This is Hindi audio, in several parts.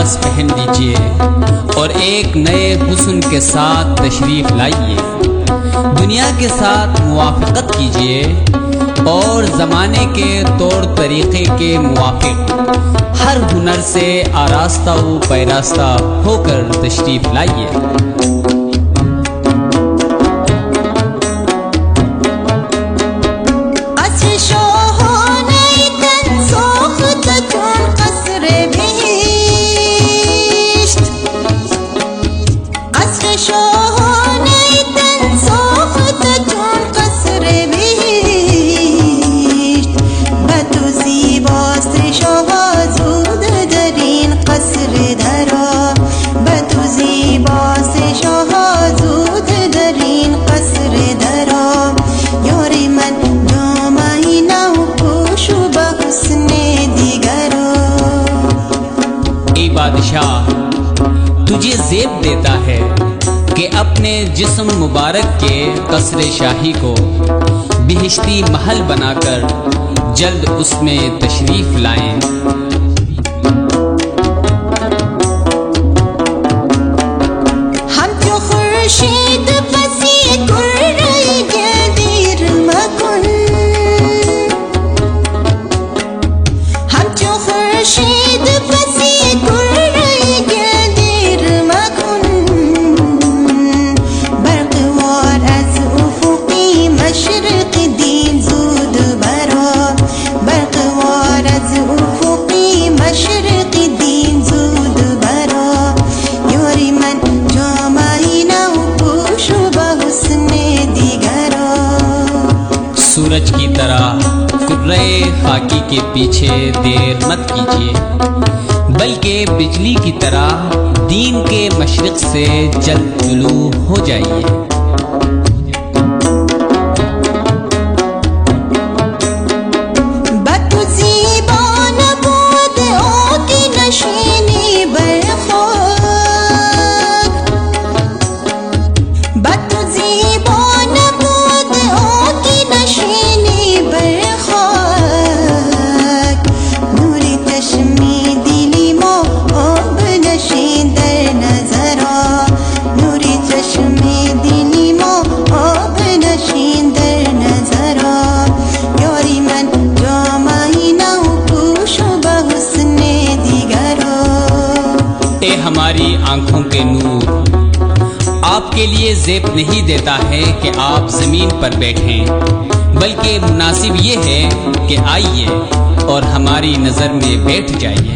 लिबास पहन लीजिए और एक नए हुस्न के साथ तशरीफ़ लाइए। दुनिया के साथ मुवाफ़क़त कीजिए और ज़माने के तौर तरीक़े के मुवाफ़िक़ हर हुनर से आरास्ता व पैरास्ता होकर तशरीफ़ लाइए। बादशाह तुझे ज़ेब देता है कि अपने जिस्म मुबारक के कसरे शाही को बिहिश्ती महल बनाकर जल्द उसमें तशरीफ़ लाएं। सूरज की तरह कुर्रे खाकी के पीछे देर मत कीजिए, बल्कि बिजली की तरह दीन के मशरिक़ से जल्द तुलू हो जाइए। हमारी आंखों के नूर आपके लिए ज़ेब नहीं देता है कि आप ज़मीन पर बैठें, बल्कि मुनासिब ये है कि आइए और हमारी नज़र में बैठ जाइए।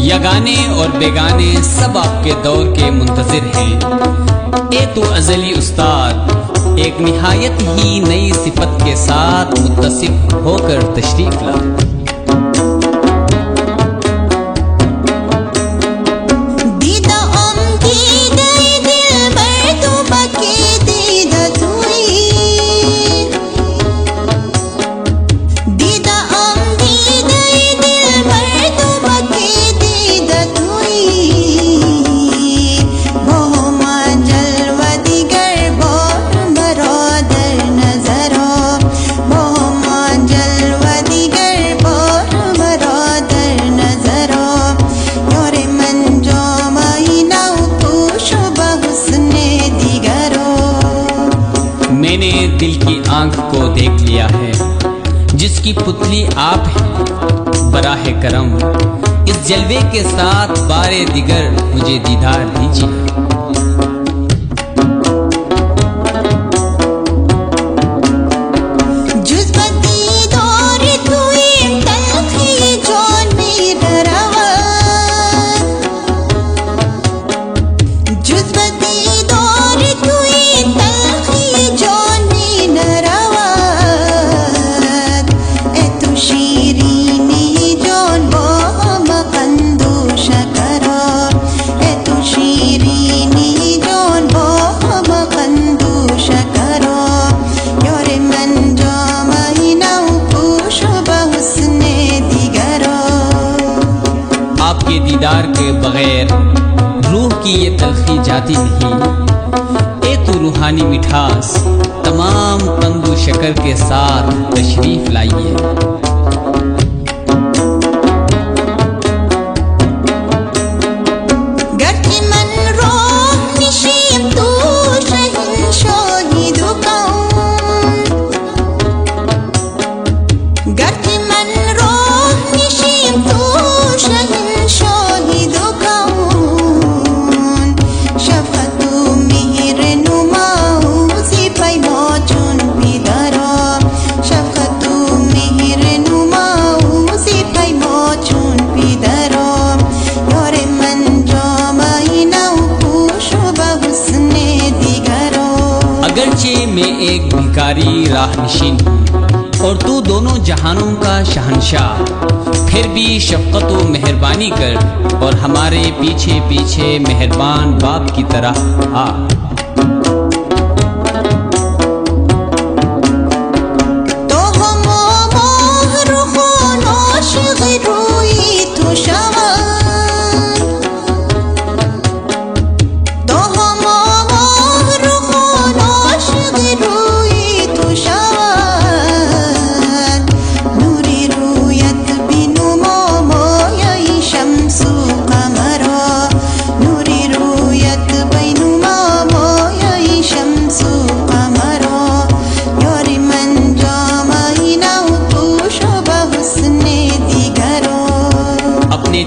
यगाने और बेगाने सब आपके दौर के मुंतज़िर हैं। ए तो अज़ली उस्ताद एक निहायत ही नई सिफत के साथ मुत्तसिफ होकर तशरीफ़ ला। मैंने दिल की आंख को देख लिया है, जिसकी पुतली आप हैं। बराहे करम इस जलवे के साथ बारे दिगर मुझे दीदार दीजिए। बगैर रूह की ये तलखी जाती नहीं। ए तू रूहानी मिठास तमाम कंदू शक्कर के साथ तशरीफ लाइए। मैं एक भिखारी राहनिशीन और तू दोनों जहानों का शहंशाह, फिर भी शफकत व मेहरबानी कर और हमारे पीछे पीछे मेहरबान बाप की तरह आ।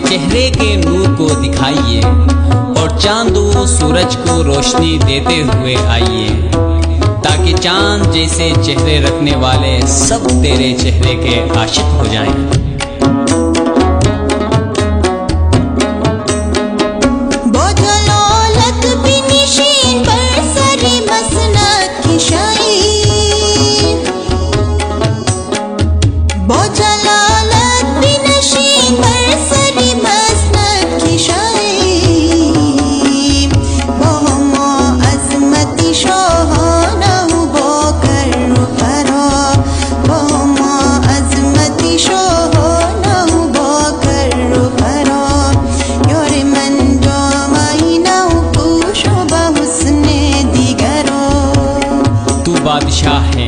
चेहरे के नूर को दिखाइए और चांद व सूरज को रोशनी देते हुए आइए, ताकि चांद जैसे चेहरे रखने वाले सब तेरे चेहरे के आशिक हो जाएं। बादशाह है,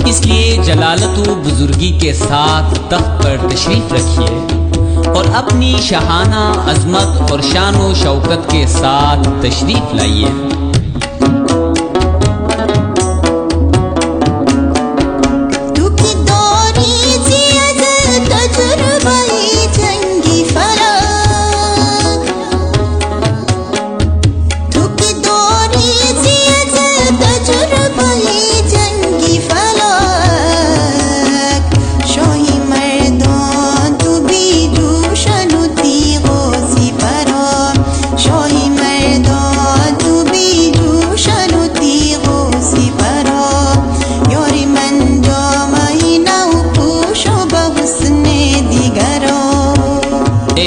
इसलिए जलालतु बुजुर्गी के साथ तख्त पर तशरीफ रखिए और अपनी शाहाना अजमत और शान व शौकत के साथ तशरीफ लाइए।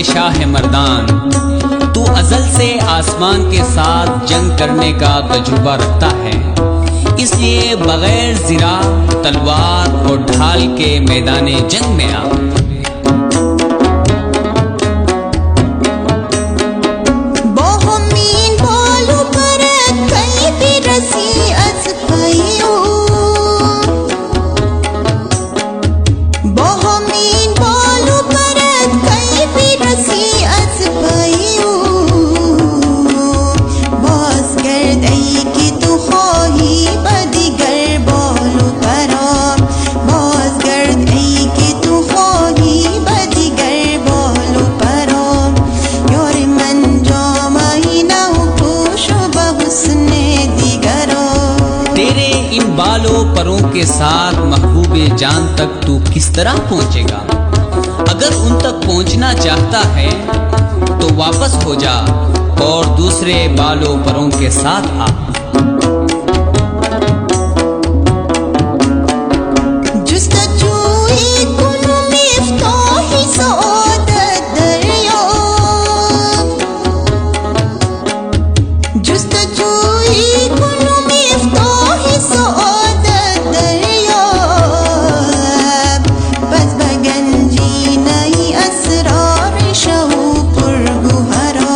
शाह मर्दान, तू अज़ल से आसमान के साथ जंग करने का तजुर्बा रखता है, इसलिए बगैर ज़िरा, तलवार और ढाल के मैदाने जंग में आ। बालों परों के साथ महबूबे जान तक तू किस तरह पहुंचेगा? अगर उन तक पहुंचना चाहता है तो वापस हो जा और दूसरे बालों परों के साथ आ। असरार शहू पुरगुहरा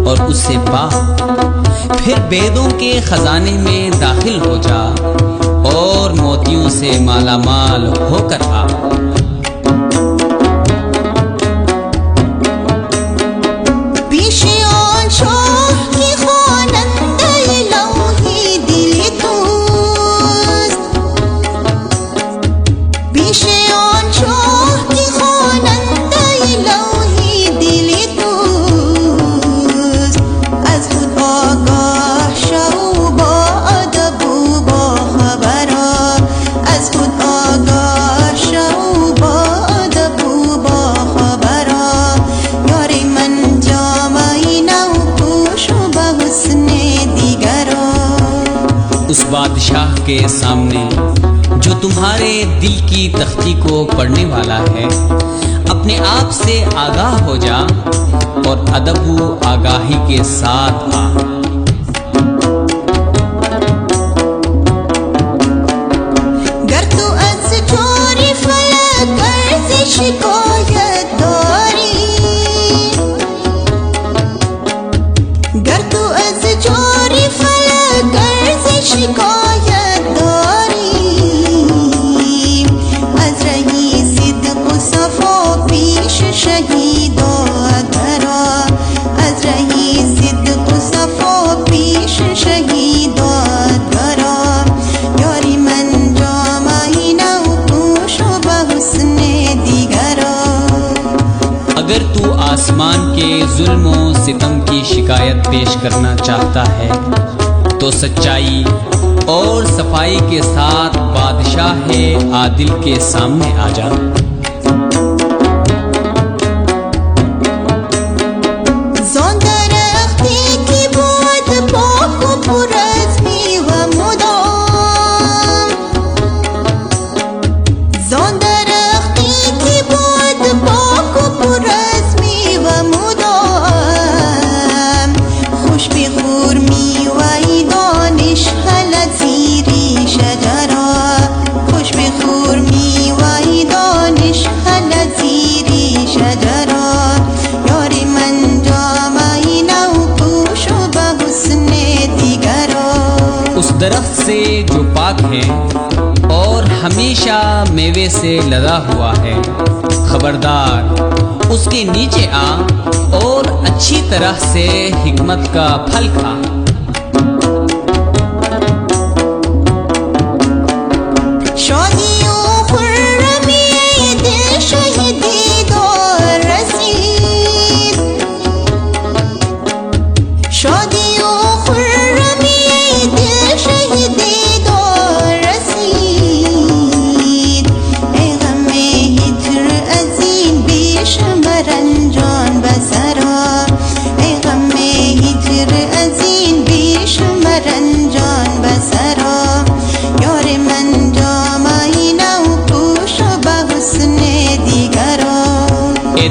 और उससे पा। फिर वेदों के खजाने में दाखिल हो जा और मोतियों से मालामाल होकर आ। उस बादशाह के सामने जो तुम्हारे दिल की तख्ती को पढ़ने वाला है, अपने आप से आगाह हो जा और अदब व आगाही के साथ आ। गर तू अज चोरी फलक कर शिकायत दारी, गर तू अज चोरी फलक कर शिकायत दारी, अज रही सिद्क सफो पेश शहीदो अधरा, अज रही सिद्क सफो पेश शहीदो अधरा, यारी मन जामाही नौकुशो बहुस्ने दिगरा। अगर तू आसमान के जुल्म व सितम की शिकायत पेश करना चाहता है तो सच्चाई और सफाई के साथ बादशाह आदिल के सामने आ जा। दरख्त से जो पाक है और हमेशा मेवे से लदा हुआ है, खबरदार उसके नीचे आ और अच्छी तरह से हिकमत का फल खा।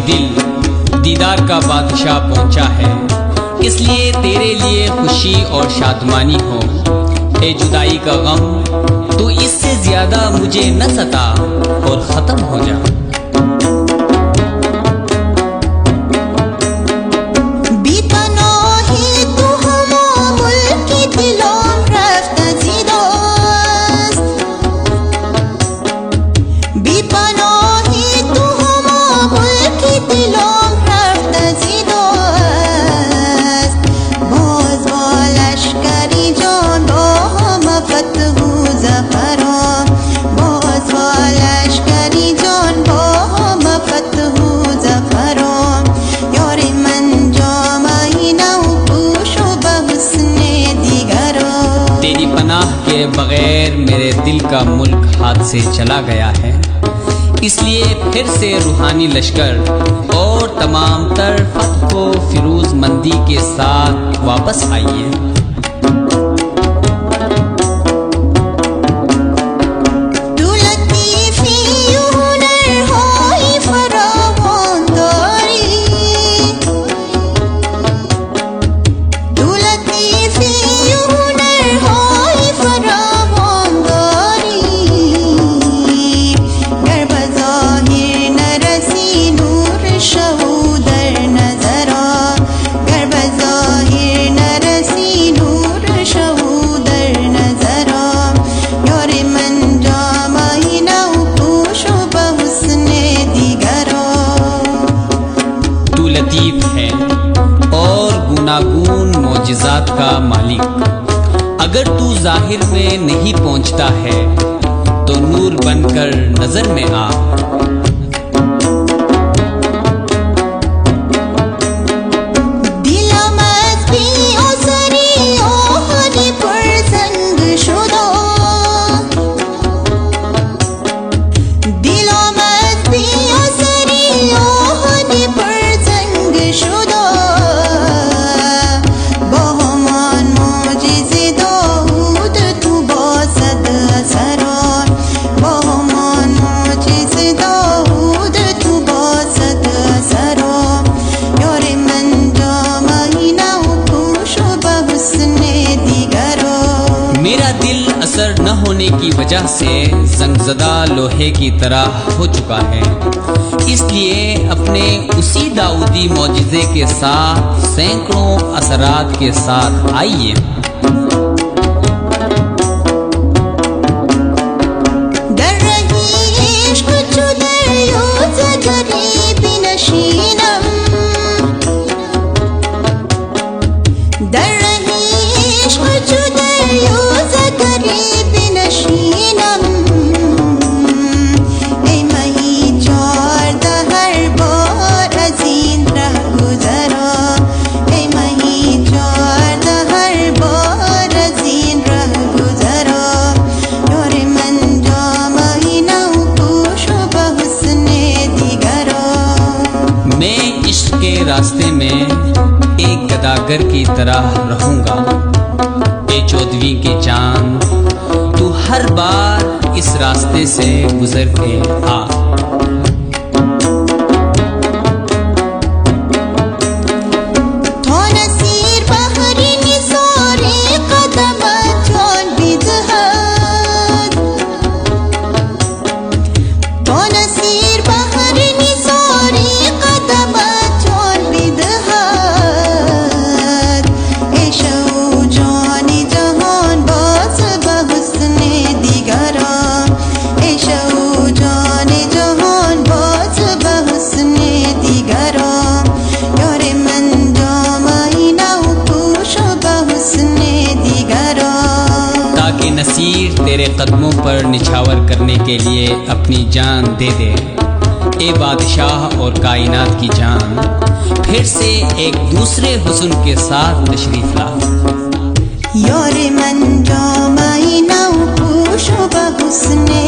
दिल दीदार का बादशाह पहुंचा है, इसलिए तेरे लिए खुशी और शादमानी हो। ए जुदाई का गम तू इससे ज्यादा मुझे न सता और खत्म हो जा। के बगैर मेरे दिल का मुल्क हाथ से चला गया है, इसलिए फिर से रूहानी लश्कर और तमाम तर फख्र व फिरूज मंदी के साथ वापस आइए। शहूदर नजरा गर्बजा है और गुनागून मौजिज़ात का मालिक। अगर तू ज़ाहिर में नहीं पहुंचता है तो नूर बनकर नजर में आ। असर न होने की वजह से जंगज़दा लोहे की तरह हो चुका है। इसलिए अपने उसी दाऊदी मौजिज़े के साथ सैकड़ों असरात के साथ आइए। रास्ते में एक गदागर की तरह रहूंगा। ए चौदहवीं की जान, तू हर बार इस रास्ते से गुजर के आ। नसीर तेरे कदमों पर निछावर करने के लिए अपनी जान दे दे। ए बादशाह और कायनात की जान, फिर से एक दूसरे हुस्न के साथ तशरीफ ला। योरे मन जो मायना पूछो बहुस्ने